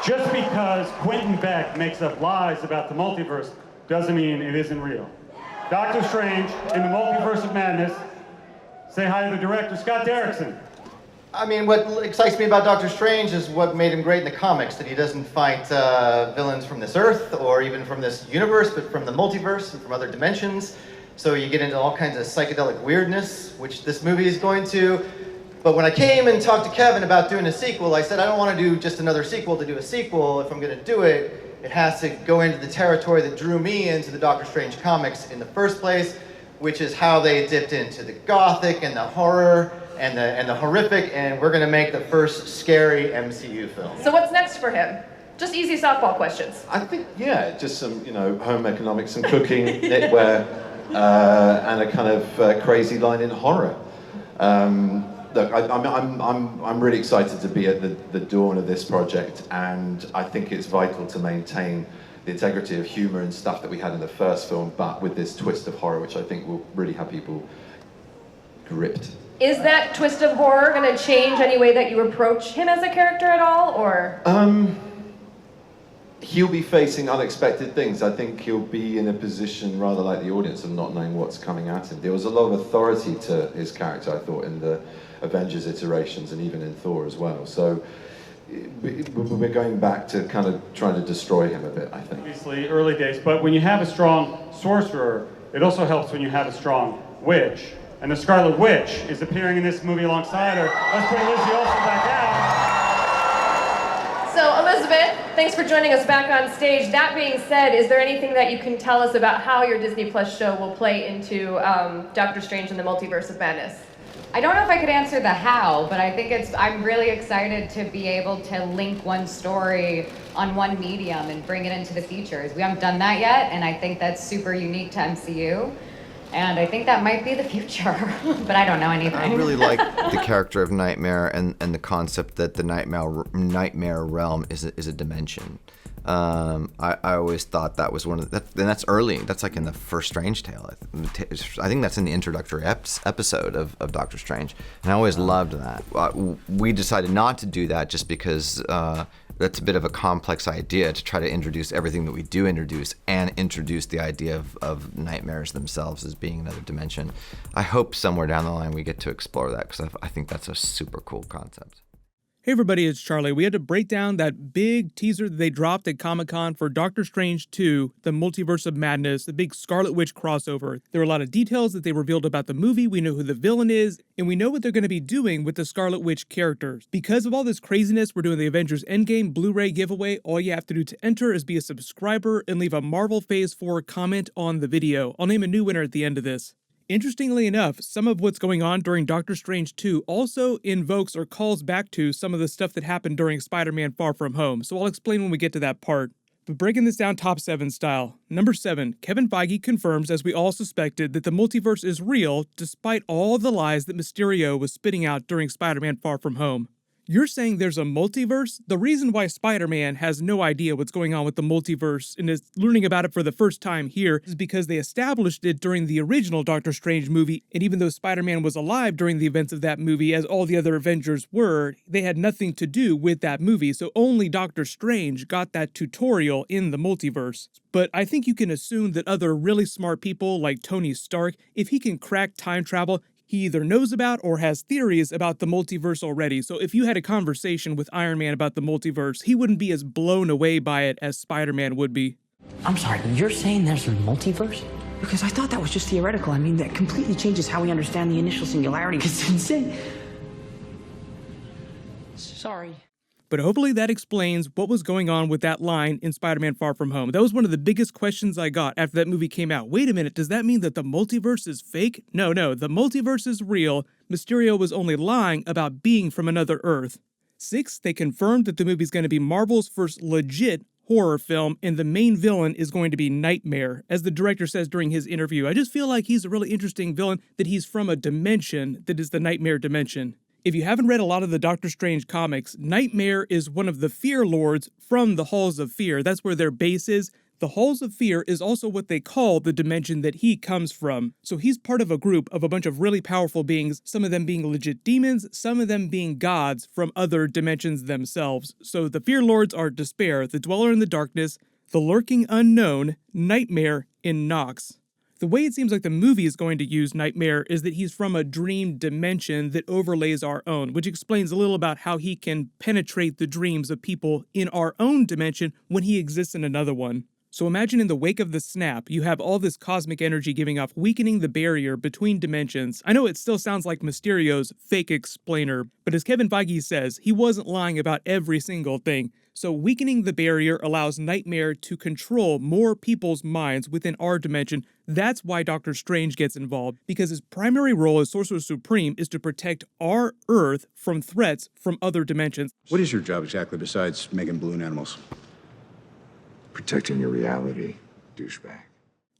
Just because Quentin Beck makes up lies about the multiverse doesn't mean it isn't real. Doctor Strange in the Multiverse of Madness. Say hi to the director, Scott Derrickson. I mean, what excites me about Doctor Strange is what made him great in the comics, that he doesn't fight villains from this Earth or even from this universe, but from the multiverse and from other dimensions. So you get into all kinds of psychedelic weirdness, which this movie is going to. But when I came and talked to Kevin about doing a sequel, I said, I don't want to do just another sequel to do a sequel. If I'm going to do it, it has to go into the territory that drew me into the Doctor Strange comics in the first place, which is how they dipped into the gothic and the horror and the horrific, and we're going to make the first scary MCU film. So what's next for him? Just easy softball questions. I think, yeah, just some, home economics, some cooking, knitwear, and a kind of crazy line in horror. Look, I'm really excited to be at the dawn of this project, and I think it's vital to maintain the integrity of humor and stuff that we had in the first film, but with this twist of horror, which I think will really have people gripped. Is that twist of horror going to change any way that you approach him as a character at all, or? He'll be facing unexpected things. I think he'll be in a position, rather like the audience, of not knowing what's coming at him. There was a lot of authority to his character, I thought, in the Avengers iterations and even in Thor as well. So we're going back to kind of trying to destroy him a bit, I think. Obviously, early days, but when you have a strong sorcerer, it also helps when you have a strong witch. And the Scarlet Witch is appearing in this movie alongside her. Let's bring Lizzie Olsen back out. So, Elizabeth, thanks for joining us back on stage. That being said, is there anything that you can tell us about how your Disney Plus show will play into Doctor Strange and the Multiverse of Madness? I don't know if I could answer the how, but I think I'm really excited to be able to link one story on one medium and bring it into the features. We haven't done that yet, and I think that's super unique to MCU. And I think that might be the future, but I don't know anything. I really like the character of Nightmare and the concept that the nightmare realm is a dimension. I always thought that was one of and that's early. That's like in the first Strange Tale. I think that's in the introductory episode of Doctor Strange, and I always loved that. We decided not to do that just because that's a bit of a complex idea to try to introduce everything that we do introduce and introduce the idea of nightmares themselves as being another dimension. I hope somewhere down the line we get to explore that because I think that's a super cool concept. Hey everybody, it's Charlie. We had to break down that big teaser that they dropped at Comic-Con for Doctor Strange 2, The Multiverse of Madness, the big Scarlet Witch crossover. There were a lot of details that they revealed about the movie, we know who the villain is, and we know what they're going to be doing with the Scarlet Witch characters. Because of all this craziness, we're doing the Avengers Endgame Blu-ray giveaway. All you have to do to enter is be a subscriber and leave a Marvel Phase 4 comment on the video. I'll name a new winner at the end of this. Interestingly enough, some of what's going on during Doctor Strange 2 also invokes or calls back to some of the stuff that happened during Spider-Man Far From Home, so I'll explain when we get to that part. But breaking this down top 7 style. Number 7, Kevin Feige confirms, as we all suspected, that the multiverse is real despite all the lies that Mysterio was spitting out during Spider-Man Far From Home. You're saying there's a multiverse? The reason why Spider-Man has no idea what's going on with the multiverse and is learning about it for the first time here is because they established it during the original Doctor Strange movie, and even though Spider-Man was alive during the events of that movie, as all the other Avengers were, they had nothing to do with that movie, so only Doctor Strange got that tutorial in the multiverse. But I think you can assume that other really smart people like Tony Stark, if he can crack time travel, he either knows about or has theories about the multiverse already. So if you had a conversation with Iron Man about the multiverse, he wouldn't be as blown away by it as Spider-Man would be. I'm sorry, you're saying there's a multiverse? Because I thought that was just theoretical. I mean, that completely changes how we understand the initial singularity. It's insane. Sorry. But hopefully that explains what was going on with that line in Spider-Man Far From Home. That was one of the biggest questions I got after that movie came out. Wait a minute, does that mean that the multiverse is fake? No, the multiverse is real. Mysterio was only lying about being from another Earth. 6, they confirmed that the movie's going to be Marvel's first legit horror film, and the main villain is going to be Nightmare. As the director says during his interview, I just feel like he's a really interesting villain, that he's from a dimension that is the Nightmare dimension. If you haven't read a lot of the Doctor Strange comics, Nightmare is one of the Fear Lords from the Halls of Fear. That's where their base is. The Halls of Fear is also what they call the dimension that he comes from. So he's part of a group of a bunch of really powerful beings, some of them being legit demons, some of them being gods from other dimensions themselves. So the Fear Lords are Despair, the Dweller in the Darkness, the Lurking Unknown, Nightmare, and Nox. The way it seems like the movie is going to use Nightmare is that he's from a dream dimension that overlays our own, which explains a little about how he can penetrate the dreams of people in our own dimension when he exists in another one. So imagine in the wake of the snap, you have all this cosmic energy giving off, weakening the barrier between dimensions. I know it still sounds like Mysterio's fake explainer, but as Kevin Feige says, he wasn't lying about every single thing. So weakening the barrier allows Nightmare to control more people's minds within our dimension. That's why Doctor Strange gets involved, because his primary role as Sorcerer Supreme is to protect our Earth from threats from other dimensions. What is your job exactly besides making balloon animals? Protecting your reality, douchebag.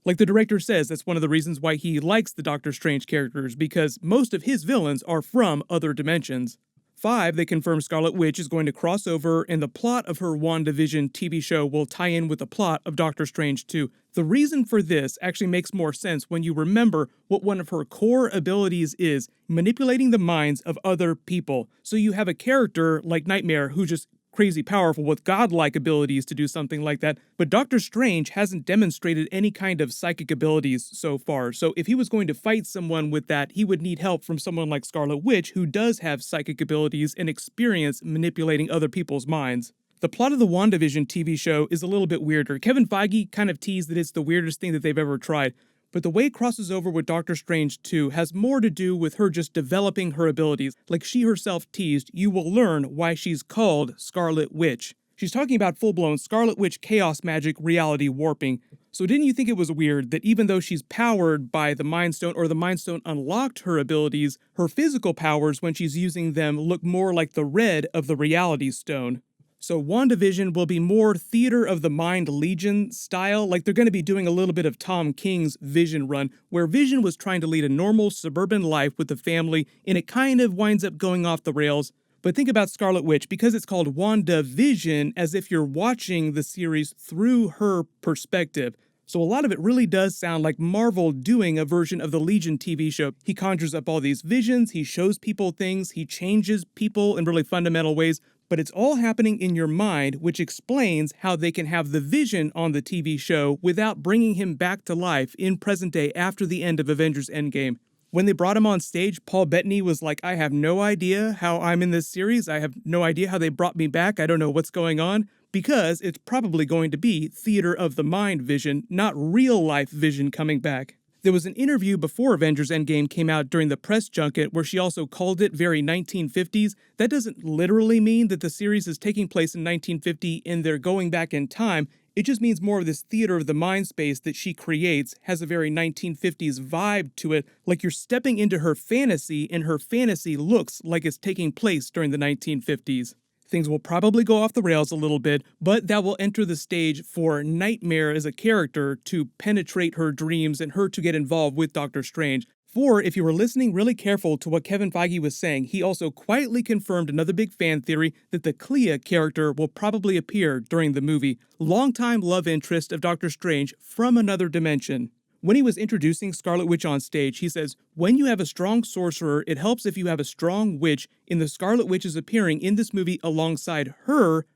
Like the director says, that's one of the reasons why he likes the Doctor Strange characters, because most of his villains are from other dimensions. 5, they confirm Scarlet Witch is going to cross over, and the plot of her WandaVision TV show will tie in with the plot of Doctor Strange 2. The reason for this actually makes more sense when you remember what one of her core abilities is, manipulating the minds of other people. So you have a character like Nightmare who just crazy powerful with godlike abilities to do something like that, but Doctor Strange hasn't demonstrated any kind of psychic abilities so far, so if he was going to fight someone with that, he would need help from someone like Scarlet Witch, who does have psychic abilities and experience manipulating other people's minds. The plot of the WandaVision TV show is a little bit weirder. Kevin Feige kind of teased that it's the weirdest thing that they've ever tried, but the way it crosses over with Doctor Strange 2 has more to do with her just developing her abilities. Like she herself teased, you will learn why she's called Scarlet Witch. She's talking about full-blown Scarlet Witch chaos magic reality warping. So didn't you think it was weird that even though she's powered by the Mind Stone, or the Mind Stone unlocked her abilities, her physical powers when she's using them look more like the red of the Reality Stone? So WandaVision will be more Theater of the Mind Legion style, like they're going to be doing a little bit of Tom King's Vision run, where Vision was trying to lead a normal suburban life with the family, and it kind of winds up going off the rails. But think about Scarlet Witch, because it's called WandaVision, as if you're watching the series through her perspective. So a lot of it really does sound like Marvel doing a version of the Legion TV show. He conjures up all these visions, he shows people things, he changes people in really fundamental ways, but it's all happening in your mind, which explains how they can have the Vision on the TV show without bringing him back to life in present day after the end of Avengers Endgame. When they brought him on stage, Paul Bettany was like, I have no idea how I'm in this series. I have no idea how they brought me back. I don't know what's going on, because it's probably going to be Theater of the Mind Vision, not real life Vision coming back. There was an interview before Avengers Endgame came out during the press junket where she also called it very 1950s. That doesn't literally mean that the series is taking place in 1950 and they're going back in time. It just means more of this theater of the mind space that she creates has a very 1950s vibe to it, like you're stepping into her fantasy and her fantasy looks like it's taking place during the 1950s. Things will probably go off the rails a little bit, but that will enter the stage for Nightmare as a character to penetrate her dreams and her to get involved with Doctor Strange. For, if you were listening really careful to what Kevin Feige was saying, he also quietly confirmed another big fan theory that the Clea character will probably appear during the movie, longtime love interest of Doctor Strange from another dimension. When he was introducing Scarlet Witch on stage, he says, when you have a strong sorcerer, it helps if you have a strong witch, and the Scarlet Witch is appearing in this movie alongside her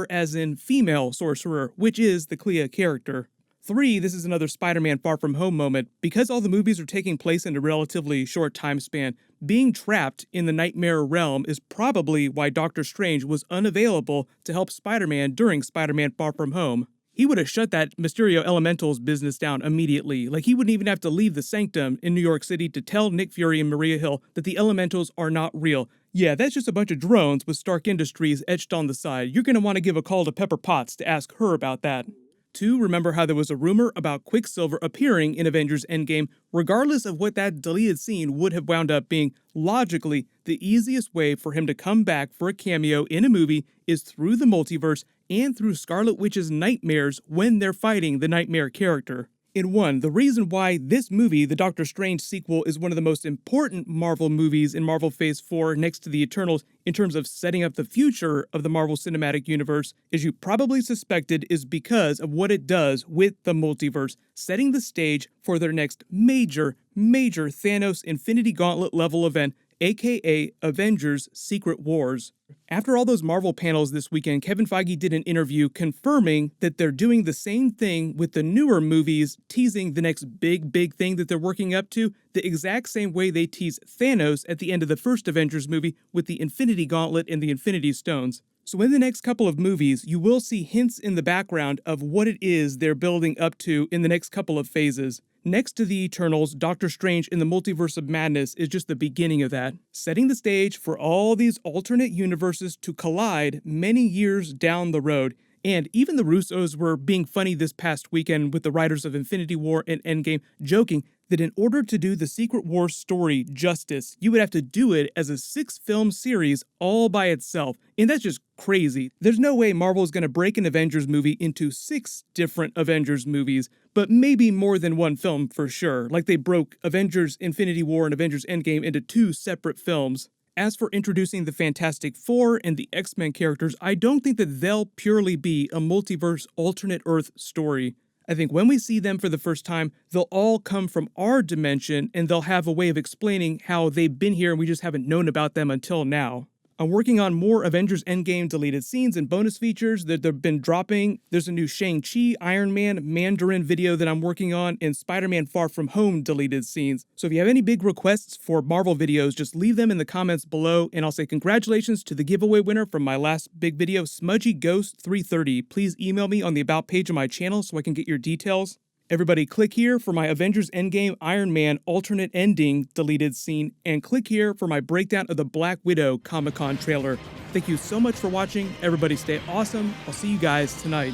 as in female sorcerer, which is the Clea character. 3, this is another Spider-Man Far From Home moment. Because all the movies are taking place in a relatively short time span, being trapped in the Nightmare realm is probably why Doctor Strange was unavailable to help Spider-Man during Spider-Man Far From Home. He would have shut that Mysterio Elemental's business down immediately. Like, he wouldn't even have to leave the Sanctum in New York City to tell Nick Fury and Maria Hill that the Elementals are not real. Yeah, that's just a bunch of drones with Stark Industries etched on the side. You're gonna want to give a call to Pepper Potts to ask her about that. 2, remember how there was a rumor about Quicksilver appearing in Avengers Endgame, regardless of what that deleted scene would have wound up being. Logically, the easiest way for him to come back for a cameo in a movie is through the multiverse and through Scarlet Witch's nightmares when they're fighting the Nightmare character. In one, the reason why this movie, the Doctor Strange sequel, is one of the most important Marvel movies in Marvel Phase 4 next to the Eternals in terms of setting up the future of the Marvel Cinematic Universe, as you probably suspected, is because of what it does with the multiverse, setting the stage for their next major Thanos Infinity Gauntlet level event, aka Avengers Secret Wars. After all those Marvel panels this weekend, Kevin Feige did an interview confirming that they're doing the same thing with the newer movies, teasing the next big thing that they're working up to, the exact same way they tease Thanos at the end of the first Avengers movie with the Infinity Gauntlet and the Infinity Stones. So in the next couple of movies, you will see hints in the background of what it is they're building up to in the next couple of phases. Next to the Eternals, Doctor Strange in the Multiverse of Madness is just the beginning of that, setting the stage for all these alternate universes to collide many years down the road. And even the Russos were being funny this past weekend with the writers of Infinity War and Endgame, joking that in order to do the Secret Wars story justice, you would have to do it as a 6-film series all by itself. And that's just crazy. There's no way Marvel is going to break an Avengers movie into 6 different Avengers movies, but maybe more than one film for sure, like they broke Avengers Infinity War and Avengers Endgame into 2 separate films. As for introducing the Fantastic Four and the X-Men characters, I don't think that they'll purely be a multiverse alternate Earth story. I think when we see them for the first time, they'll all come from our dimension and they'll have a way of explaining how they've been here and we just haven't known about them until now. I'm working on more Avengers Endgame deleted scenes and bonus features that they've been dropping. There's a new Shang-Chi, Iron Man, Mandarin video that I'm working on, and Spider-Man Far From Home deleted scenes. So if you have any big requests for Marvel videos, just leave them in the comments below, and I'll say congratulations to the giveaway winner from my last big video, Smudgy Ghost 330. Please email me on the About page of my channel so I can get your details. Everybody click here for my Avengers Endgame Iron Man alternate ending deleted scene, and click here for my breakdown of the Black Widow Comic-Con trailer. Thank you so much for watching. Everybody stay awesome. I'll see you guys tonight.